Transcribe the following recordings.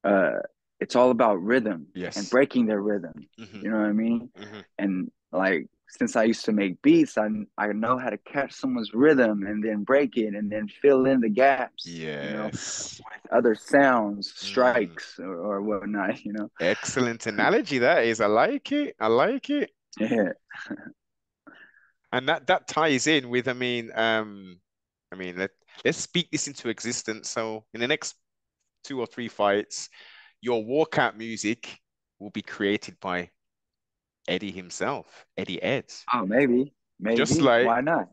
uh it's all about rhythm and Yes. breaking their rhythm. Hmm. You know what I mean? Hmm. And like since I used to make beats, I know how to catch someone's rhythm and then break it and then fill in the gaps, Yes. with other sounds, Mm. strikes or whatnot, Excellent analogy that is. I like it. I like it. Yeah. And that ties in with, I mean, let's speak this into existence. So in the next two or three fights, your walkout music will be created by Eddie himself, Eddie Ed. Oh, maybe, Just maybe. like Why not?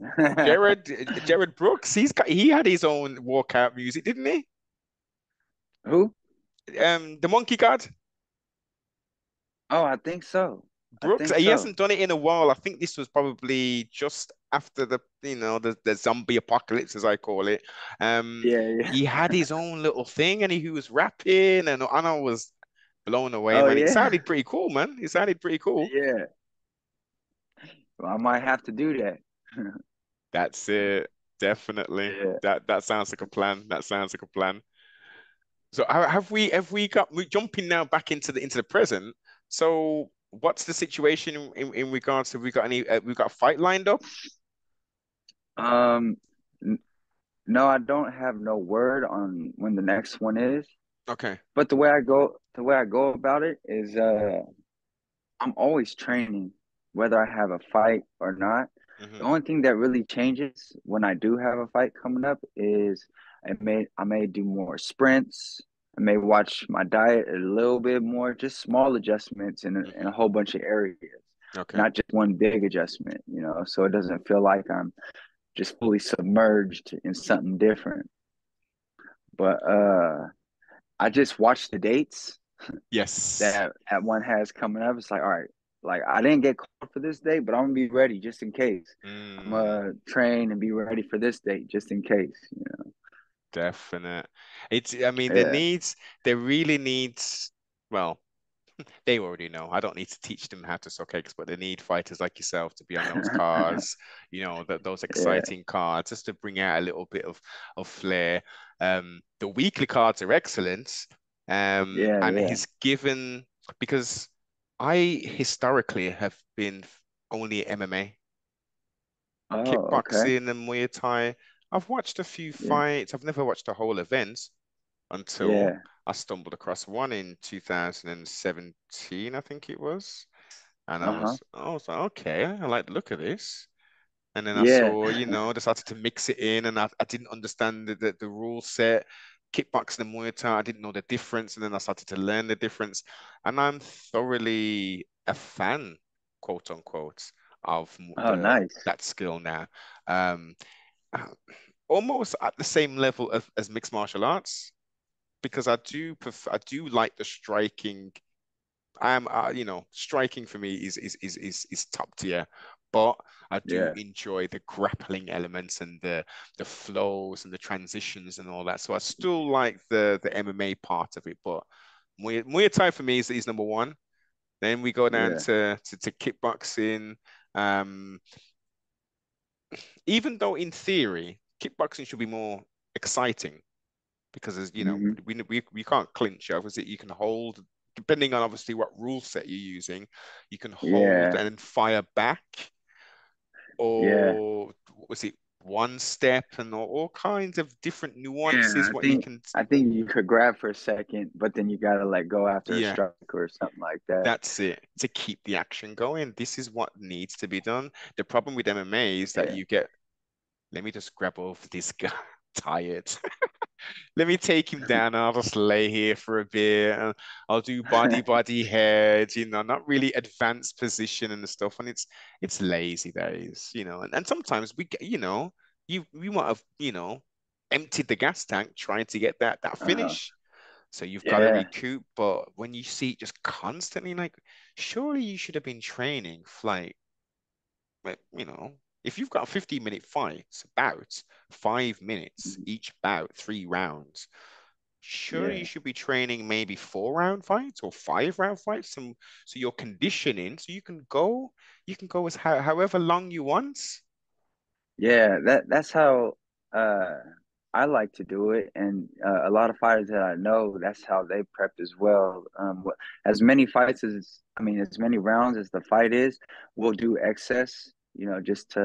Jared Brooks, he had his own walkout music, didn't he? Who? The Monkey God. Oh, I think so. I Brooks, think he so. hasn't done it in a while. I think this was probably just after the zombie apocalypse, as I call it. Yeah, yeah. He had his own little thing, and he was rapping, and I was blown away, Oh, man. It yeah. sounded pretty cool, man. It sounded pretty cool. Yeah. Well, I might have to do that. That's it, definitely. Yeah. That sounds like a plan. That sounds like a plan. So have we got we're jumping now back into the present. So what's the situation in regards to, we got any we got a fight lined up? Um, n- no, I don't have no word on when the next one is. Okay. But the way I go about it is, I'm always training, whether I have a fight or not. The Hmm. only thing that really changes when I do have a fight coming up is I may do more sprints. I may watch my diet a little bit more, just small adjustments in a Hmm. whole bunch of areas, Okay. not just one big adjustment, so it doesn't feel like I'm just fully submerged in something different. But I just watch the dates Yes. that one has coming up. It's like, all right, like I didn't get called for this date, but I'm gonna be ready just in case. I'm Mm, gonna train and be ready for this date just in case. definite. I mean, Yeah, there really needs, well, they already know. I don't need to teach them how to suck eggs, but they need fighters like yourself to be on those cards, those yeah, exciting cards, just to bring out a little bit of flair. The weekly cards are excellent. yeah, And yeah. he's given, because I historically have been only MMA, Oh, okay. kickboxing and Muay Thai. I've watched a few Yeah, fights. I've never watched a whole event until yeah. I stumbled across one in 2017, I think it was. And Uh-huh. I was like, okay, I like the look of this. And then I Yeah. saw, decided to mix it in, and I didn't understand the rule set. Kickboxing and Muay Thai, I didn't know the difference, and then I started to learn the difference. And I'm thoroughly a fan, quote unquote, of Oh, the nice. that skill now. Um, uh, Almost at the same level as mixed martial arts, because I do like the striking. Striking for me is top tier, but I do Yeah. enjoy the grappling elements and the flows and the transitions and all that. So I still like the MMA part of it, but Muay Thai for me is number one. Then we go down Yeah. to kickboxing. Um, Even though in theory kickboxing should be more exciting, because as you know, Hmm. we can't clinch. Obviously, you can hold, depending on obviously what rule set you're using, you can hold Yeah. and then fire back, Yeah. or what was it, one step, and all kinds of different Yeah. nuances. I What you think can, I think you could grab for a second, but then you gotta let go after a yeah, strike or something like that. that's it. To keep the action going, this is what needs to be done. The problem with MMA is that Yeah. you get, let me just grab off this guy. Tired. Let me take him down and I'll just lay here for a bit and I'll do body head, not really advanced position and stuff. And it's lazy days, and sometimes we get, we might have, emptied the gas tank trying to get that Uh-huh. finish. So you've got to Yeah. recoup. But when you see it just constantly, like, surely you should have been training for if you've got a 15-minute fight, it's about 5 minutes Mhm. each bout, 3 rounds. Surely you Yeah. should be training maybe 4 round fights or 5 round fights, so you're conditioning, so you can go as however long you want. Yeah, that's how uh I like to do it, and a lot of fighters that I know, that's how they prep as well. As many fights as I mean, as many rounds as the fight is, we'll do excess, just to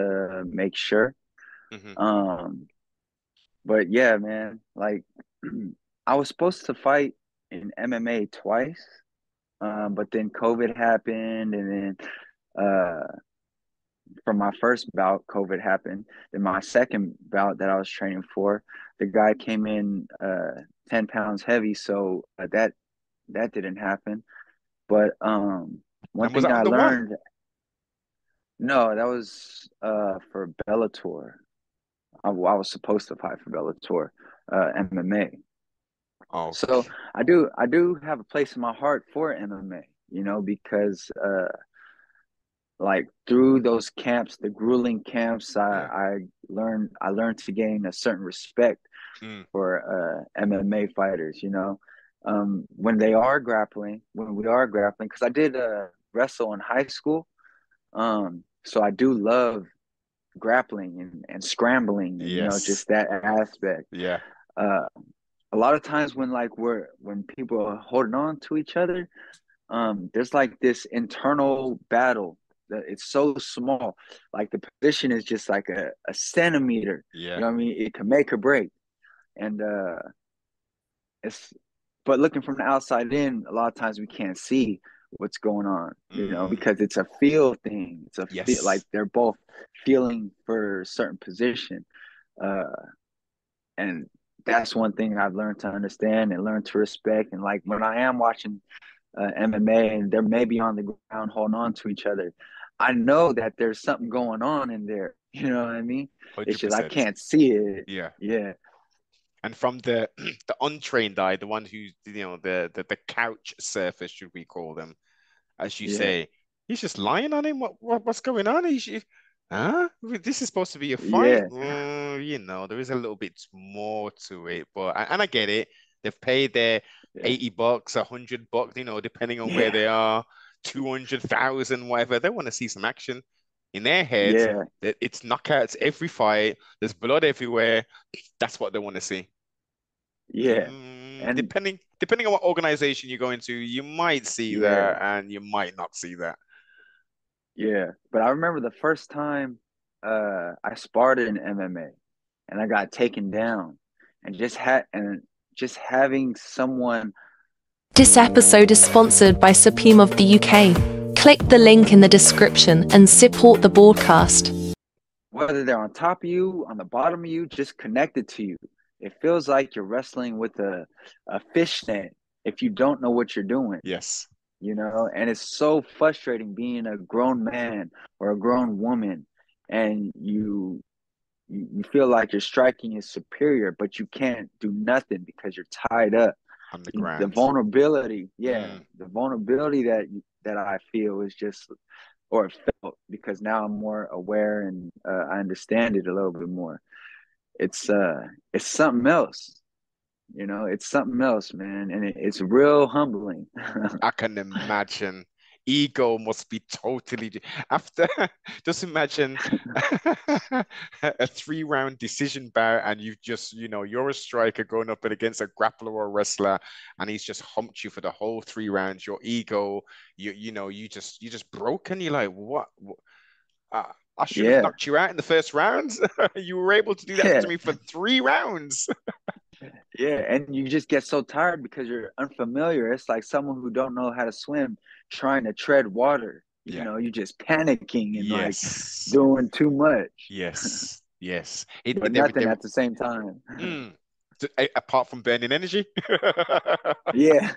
make sure. Hmm. Um, but yeah, man, like I was supposed to fight in MMA twice, but then COVID happened, and then uh, from my first bout, COVID happened. Then my second bout that I was training for, the guy came in 10 pounds heavy, so that didn't happen. But one And was thing that I on the one? learned, no, that was for Bellator. I was supposed to fight for Bellator, MMA. So Okay. I do have a place in my heart for MMA, because like through those camps, the grueling camps, Yeah. I learned to gain a certain respect Mm. for MMA fighters. When we are grappling, because I did wrestle in high school, so I do love grappling and scrambling and Yes. just that aspect. Yeah. Uh, a lot of times when people are holding on to each other, there's like this internal battle that it's so small, like the position is just like a centimeter, Yeah. what I mean, it can make or break. And it's but looking from the outside in, a lot of times we can't see what's going on, Mm. because it's a feel thing. It's a feel, like Yes. they're both feeling for a certain position. uh and that's one thing I've learned to understand and learn to respect. And like when I am watching MMA and they're maybe on the ground holding on to each other, I know that there's something going on in there. You know what I mean? It's just I 100%. can't see it. Yeah. Yeah, And from the the untrained eye, the one who's the couch surface, should we call them, as you yeah, say, he's just lying on him. What's going on? Huh? This is supposed to be a fight. yeah, There is a little bit more to it, but and I get it. They've paid their yeah, $80, $100, depending on where yeah, they are, 200,000, whatever. They want to see some action in their heads. yeah, That it's knockouts every fight. There's blood everywhere. That's what they want to see. yeah. And Depending on what organization you go into, you might see yeah, that and you might not see that. yeah. But I remember the first time I sparred in MMA and I got taken down, and just having someone. This episode is sponsored by Supreme of the UK. Click the link in the description and support the broadcast. Whether they're on top of you, on the bottom of you, just connected to you. It feels like you're wrestling with a fish net if you don't know what you're doing, Yes, and it's so frustrating being a grown man or a grown woman, and you feel like your striking is superior, but you can't do nothing because you're tied up. on the The ground. vulnerability, yeah, Mm, the vulnerability that I feel is just, or felt, because now I'm more aware and I understand it a little bit more. It's something else, it's something else, man, and it's real humbling. I can imagine. Ego must be totally after. Just imagine a 3 round decision bout, and you're a striker going up against a grappler or a wrestler, and he's just humped you for the whole 3 rounds. Your ego, you just broken. You're like, what? I should have Yeah, knocked you out in the first round. You were able to do that yeah, to me for 3 rounds. yeah, and you just get so tired because you're unfamiliar. It's like someone who don't know how to swim trying to tread water. Yeah. You're just panicking and like Yes. doing too much, Yes. Yes. but nothing at the same time. Mm. Apart from burning energy Yeah,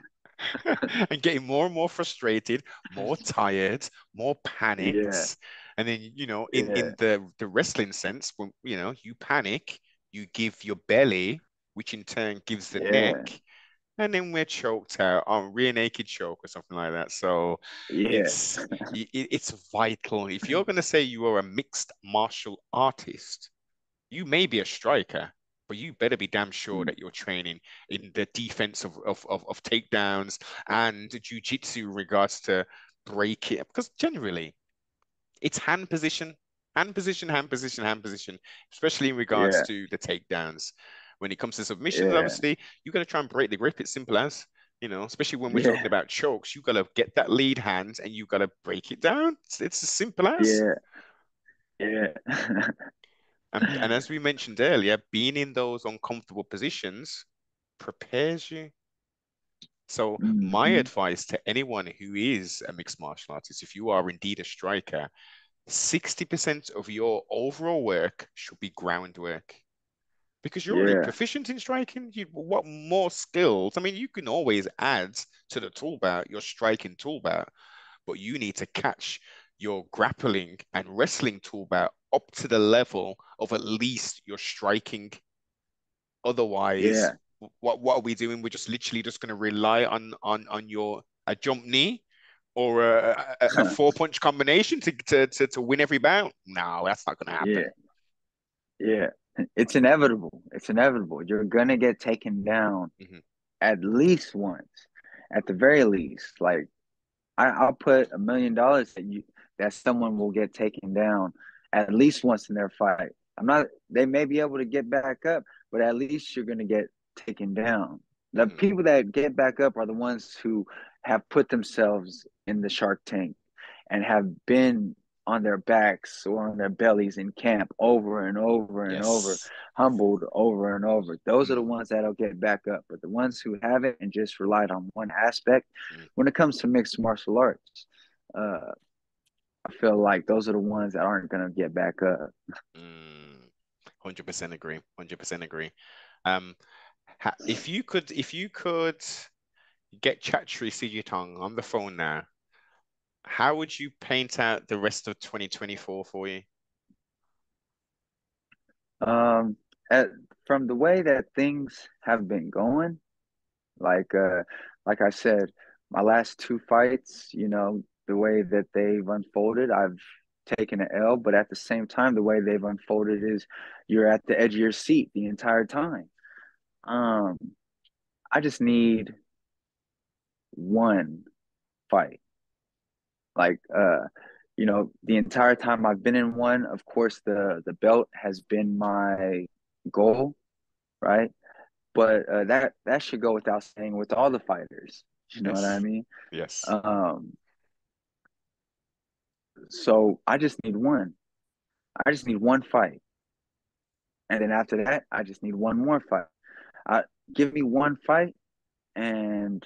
and getting more and more frustrated, more tired, more yeah, panicked. And then, yeah, in the wrestling sense, when, you panic, you give your belly, which in turn gives the yeah, neck, and then we're choked out on rear naked choke or something like that. So yeah, it's it's vital. If you're going to say you are a mixed martial artist, you may be a striker, but you better be damn sure that you're training in the defense of takedowns and jujitsu in regards to break it. Because generally, it's hand position, hand position, especially in regards yeah, to the takedowns. When it comes to submissions, Yeah. obviously, you got to try and break the grip. It's simple as, especially when we're talking Yeah. about chokes, you got to get that lead hand and you got to break it down. It's as simple as. Yeah. Yeah. And as we mentioned earlier, being in those uncomfortable positions prepares you. So my Hmm. advice to anyone who is a mixed martial artist, if you are indeed a striker, 60% of your overall work should be groundwork. Because you're already Yeah. proficient in striking. What more skills? I mean, you can always add to the tool belt, your striking tool belt, but you need to catch your grappling and wrestling tool belt up to the level of at least your striking. Otherwise, Yeah. what are we doing? We're just literally just going to rely on your a jump knee or a four punch combination to win every bout. No, that's not going to happen. Yeah. Yeah. It's inevitable. It's inevitable. You're gonna get taken down Hmm. at least once, at the very least. Like I'll put $1 million that someone will get taken down at least once in their fight. I'm not. They may be able to get back up, but at least you're gonna get taken down. The Hmm. people that get back up are the ones who have put themselves in the Shark Tank and have been on their backs or on their bellies in camp over and over and over, Yes. humbled over and over. Those are the Mm, ones that'll get back up. But the ones who haven't and just relied on one aspect, mm, when it comes to mixed martial arts, uh, I feel like those are the ones that aren't gonna get back up. mm. 100% agree. 100% agree. Um, if you could get Chatri Sijitong on the phone now, how would you paint out the rest of 2024 for you? Um, at, from the way that things have been going, like uh, like I said, my last two fights, the way that they've unfolded, I've taken an L, but at the same time, the way they've unfolded is you're at the edge of your seat the entire time. Um, I just need one fight. Like the entire time I've been in one, of course the belt has been my goal, right? But that should go without saying with all the fighters. You know what I Yes. mean? Yes. Um, so I just need one. I just need one fight, and then after that, I just need one more fight. I Give me one fight, and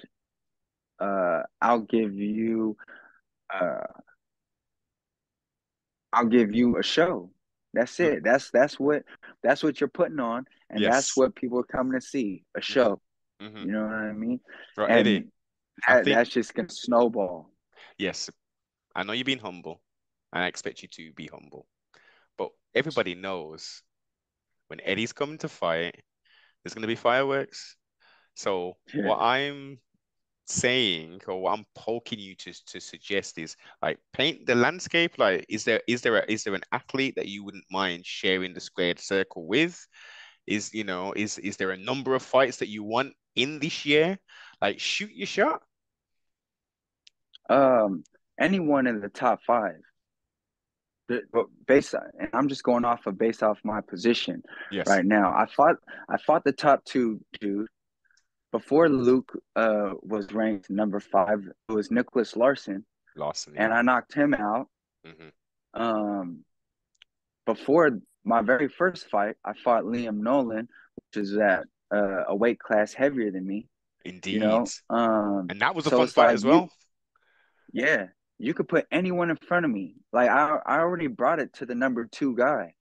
I'll give you uh, I'll give you a show. That's Mm, it. That's what you're putting on, and that's yes. what people are coming to see. A Hmm. show. Hmm. You know what I mean? So Eddie, And I think, that's just gonna snowball. yes, I know you're being humble, and I expect you to be humble. But everybody knows when Eddie's coming to fight, there's going to be fireworks. So Yeah. what I'm saying or what I'm poking you to suggest is like paint the landscape. Like, is there an athlete that you wouldn't mind sharing the squared circle with? Is there a number of fights that you want in this year? Like, shoot your shot. Um, Anyone in the top five. But based on, and I'm just going off of based off my position Yes, right now. I fought the top two, dude. Before Luke was ranked number five, it was Nicholas Larson, Lawson, and yeah. I knocked him out. Hmm. Um, Before my very first fight, I fought Liam Nolan, which is at a weight class heavier than me. You Indeed. know, And that was a so fun it's fight like as well. yeah, you could put anyone in front of me. Like I already brought it to the number two guy.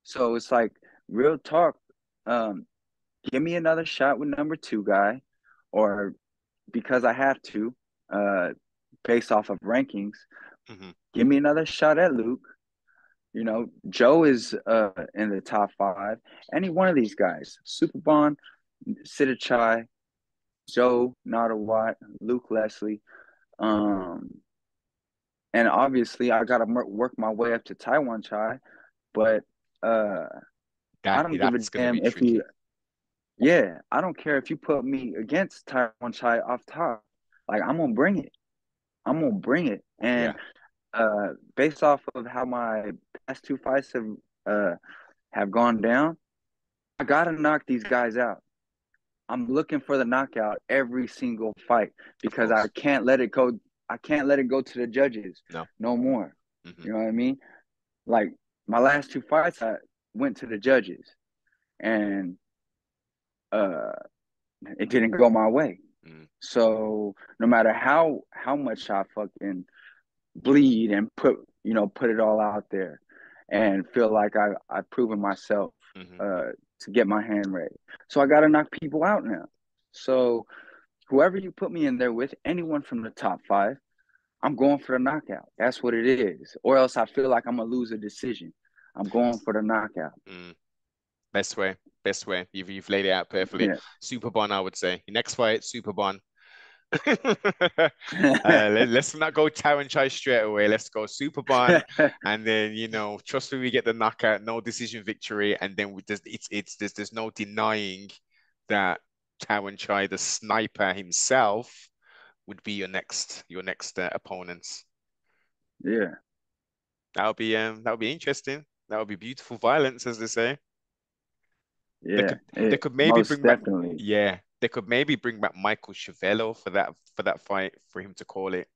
So it's like real talk. Um, Give me another shot with number two guy, or because I have to, uh, based off of rankings, Hmm. give me another shot at Luke. Joe is in the top five. Any one of these guys, Superbon, Chai, Joe Nottawat, Luke Leslie, um, and obviously I got to work my way up to Taiwan Chai. But uh, I don't give a That's going to be damn if you. tricky. Yeah, I don't care if you put me against Taiwan Chai off top. Like I'm gonna bring it. I'm gonna bring it. And Yeah. based off of how my past two fights uh have gone down, I gotta knock these guys out. I'm looking for the knockout every single fight Of because I course. can't let it go. I can't let it go to the judges No. no more. Hmm. You know what I mean? Like my last two fights, I went to the judges, and uh, it didn't go my way. Mm. So no matter how much I fucking bleed and put it all out there, and feel like I've proven myself Hmm. uh, to get my hand raised. So I got to knock people out now. So whoever you put me in there with, anyone from the top five, I'm going for the knockout. That's what it is. Or else I feel like I'm gonna lose a decision. I'm going for the knockout. Mm. Best way. Best way. You've laid it out perfectly. Yeah. Super Bon, I would say. Your next fight, Super Bon. Let's not go Taron Chai straight away. Let's go Super Bon, and then trust me, we get the knockout, no decision victory, and then there's no denying that Taron Chai, the sniper himself, would be your next opponent. Yeah. That would be interesting. That would be beautiful violence, as they say. They Yeah. could they It could maybe most bring back definitely. yeah, they could maybe bring back Michael Chavello for that fight for him to call it.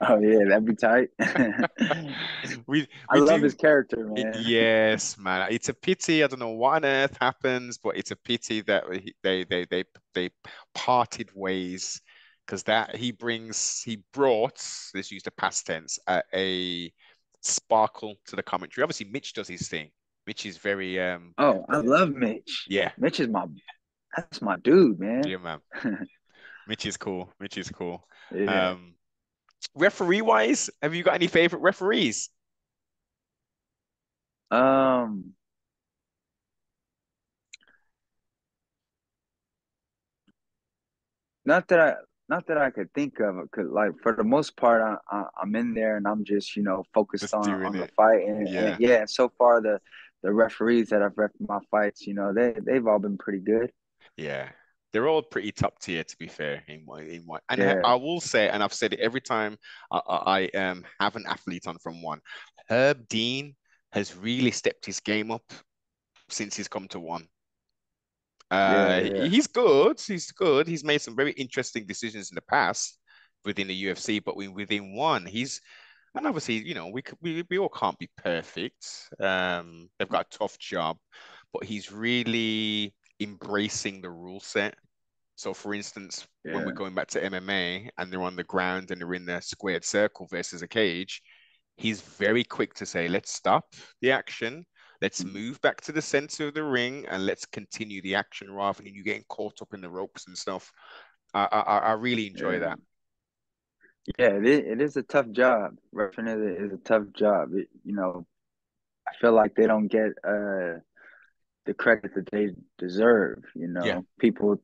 Oh yeah, that'd be tight. We I we love his do character, man. yes, man. It's a pity. I don't know what on earth happens, but it's a pity that they parted ways because that he brought, let's use the past tense, a sparkle to the commentary. Obviously, Mitch does his thing. Mitch is very Oh, I love Mitch. yeah, Mitch is my that's my dude, man. yeah, man. Mitch is cool. Mitch is cool. Yeah. Um, referee wise, have you got any favorite referees? Um, not that I not that I could think of it, cause like for the most part, I'm in there and I'm just focused Just doing on the it. fight and Yeah. yeah. And so far the referees that I've ref my fights, they've all been pretty good. Yeah, they're all pretty top tier, to be fair. And Yeah, I will say, and I've said it every time I have an athlete on from one. Herb Dean has really stepped his game up since he's come to one. yeah, yeah, He's good. He's good. He's made some very interesting decisions in the past within the UFC, but within one, and obviously, we all can't be perfect. They've got a tough job, but he's really embracing the rule set. So, for instance, when we're yeah. going back to MMA and they're on the ground and they're in the squared circle versus a cage, he's very quick to say, let's stop the action. Let's move back to the center of the ring and let's continue the action rather than you getting caught up in the ropes and stuff. I really enjoy Yeah. that. Yeah, it is a tough job. Roughing it is a tough job. I feel like they don't get the credit that they deserve. Yeah. People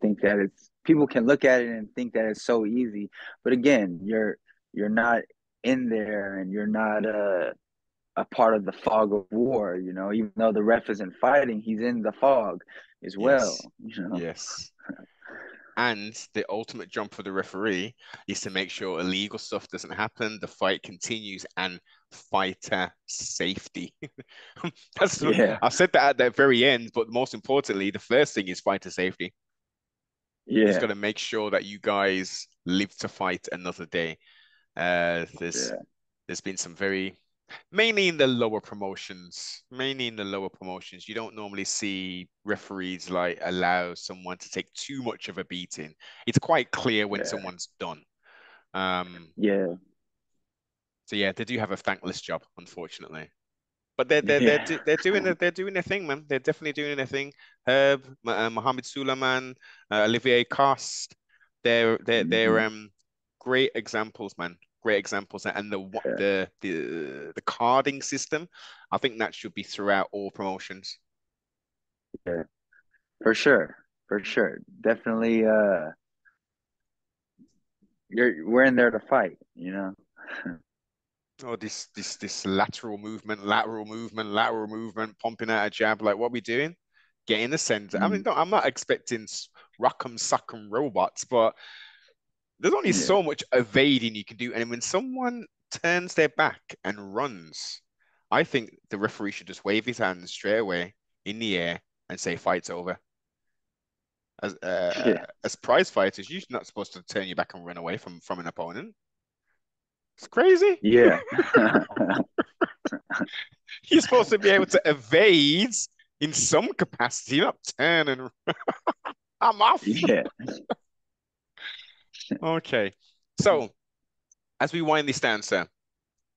can look at it and think that it's so easy, but again, you're not in there and you're not a part of the fog of war. Even though the ref isn't fighting, he's in the fog as Yes. well. Yes. And the ultimate job for the referee is to make sure illegal stuff doesn't happen, the fight continues, and fighter safety. That's Yeah, I've said that at the very end, but most importantly, the first thing is fighter safety. He's got yeah, to make sure that you guys live to fight another day. Uh, there's yeah, there's been some very mainly in the lower promotions, you don't normally see referees like allow someone to take too much of a beating. It's quite clear when yeah, someone's done. Um, yeah, so yeah, they do have a thankless job, unfortunately. But yeah. they're doing their thing, man. They're definitely doing their thing. Herb, Mohamed Suleiman, Olivier Cost, they're Hmm. great examples, man. Great examples, and Yeah, the carding system, I think that should be throughout all promotions. yeah, for sure, for sure. Definitely. We're in there to fight. Oh, this lateral movement, lateral movement, pumping out a jab. Like, what are we doing? Get in the center. I mean, Mm, no, I'm not expecting rock'em sock'em robots, but there's only yeah, so much evading you can do. And when someone turns their back and runs, I think the referee should just wave his hands straight away in the air and say fight's over. Yeah. As prize fighters, you're not supposed to turn your back and run away from an opponent. It's crazy. Yeah. You're supposed to be able to evade in some capacity, not turn and I'm off. Yeah. Okay. So as we wind this down, sir,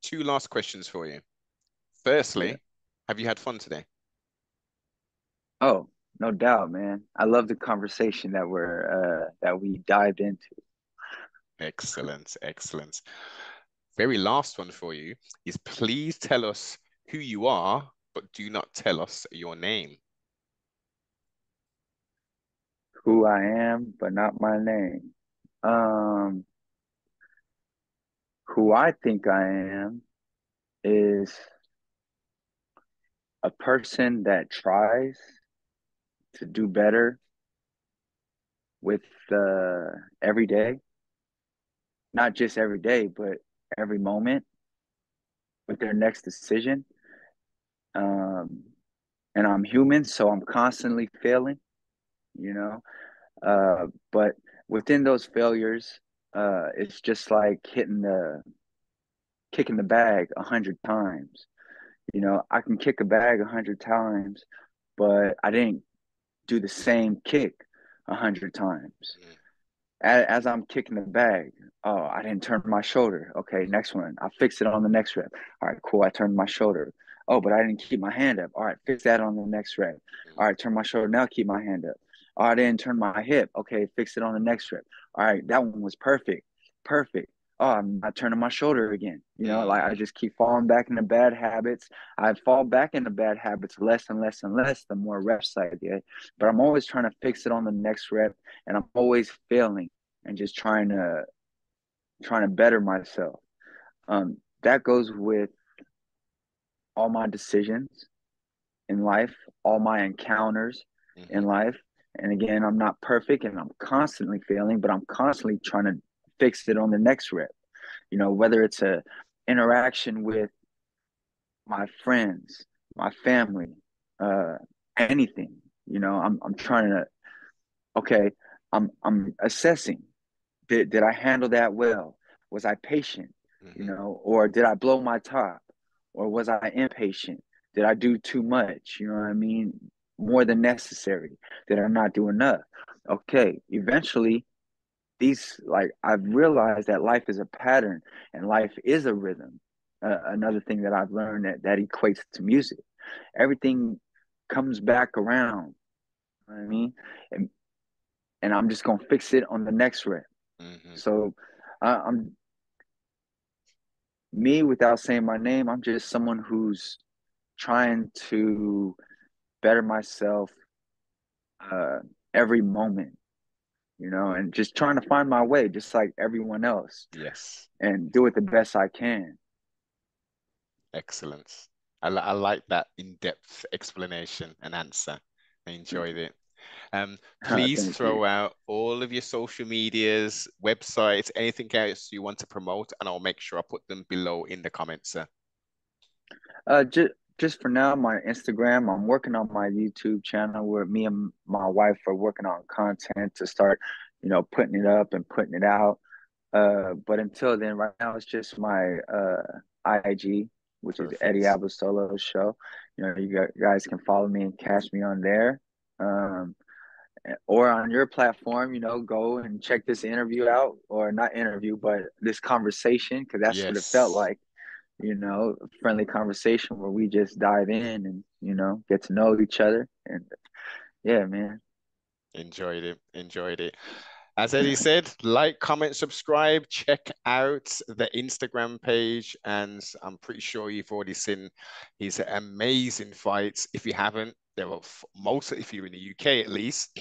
two last questions for you. Yeah. Firstly, have you had fun today? Oh, no doubt, man. I love the conversation that we dived into. Excellent, excellent. Very last one for you is please tell us who you are, but do not tell us your name. Who I am, but not my name. Um, who I think I am is a person that tries to do better with every day, not just every day, but every moment with their next decision. Um, and I'm human, so I'm constantly failing, you know. But within those failures, it's just like kicking the bag 100 times. You know, I can kick a bag 100 times, but I didn't do the same kick 100 times. Mm, As I'm kicking the bag, oh, I didn't turn my shoulder. Okay, next one. I'll fix it on the next rep. All right, cool. I turned my shoulder. Oh, but I didn't keep my hand up. All right, fix that on the next rep. mm, All right, turn my shoulder. Now keep my hand up. Oh, I didn't turn my hip. Okay, fix it on the next rep. All right, that one was perfect. Perfect. Oh, I'm not turning my shoulder again. You know, like I mm, just keep falling back into bad habits. I fall back into bad habits less and less and less the more reps I get. But I'm always trying to fix it on the next rep, and I'm always failing and just trying to better myself. That goes with all my decisions in life, all my encounters in mhm, life. And again, I'm not perfect and I'm constantly failing, but I'm constantly trying to fix it on the next rep. You know, whether it's a interaction with my friends, my family, uh, anything. You know, I'm trying to okay, I'm assessing. Did I handle that well? Was I patient? You mhm. know, or did I blow my top? Or was I impatient? Did I do too much? You know what I mean? More than necessary. Did I not do enough? Okay, eventually these like I've realized that life is a pattern and life is a rhythm. Another thing that I've learned that equates to music. Everything comes back around. You know what I mean? And and I'm just gonna fix it on the next rep. Mhm. So I'm me without saying my name. I'm just someone who's trying to better myself uh, every moment, you know, and just trying to find my way, just like everyone else, Yes, and do it the best I can. excellent. I like that in-depth explanation and answer. I enjoyed it. Please Thank you. throw out all of your social medias, websites, anything else you want to promote, and I'll make sure I put them below in the comments, sir. Just for now, my Instagram. I'm working on my YouTube channel where me and my wife are working on content to start, you know, putting it up and putting it out. But until then, right now it's just my IG, which is Eddie Perfect. Abasolo show. You know, guys can follow me and catch me on there. Um, or on your platform, you know, go and check this interview out, or not interview, but this conversation, because that's what it felt Yes, like, you know, a friendly conversation where we just dive in and, you know, get to know each other. And yeah, man. enjoyed it. Enjoyed it. As Eddie said, like, comment, subscribe, check out the Instagram page, and I'm pretty sure you've already seen his amazing fights. If you haven't, there are most, if you're in the UK at least,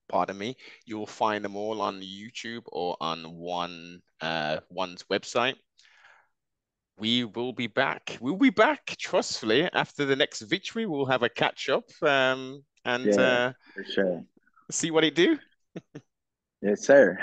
pardon me, you'll find them all on YouTube or on one's website. We will be back. We'll be back, trustfully, after the next victory. We'll have a catch up and Yeah, for sure. see what it do. Yes, sir.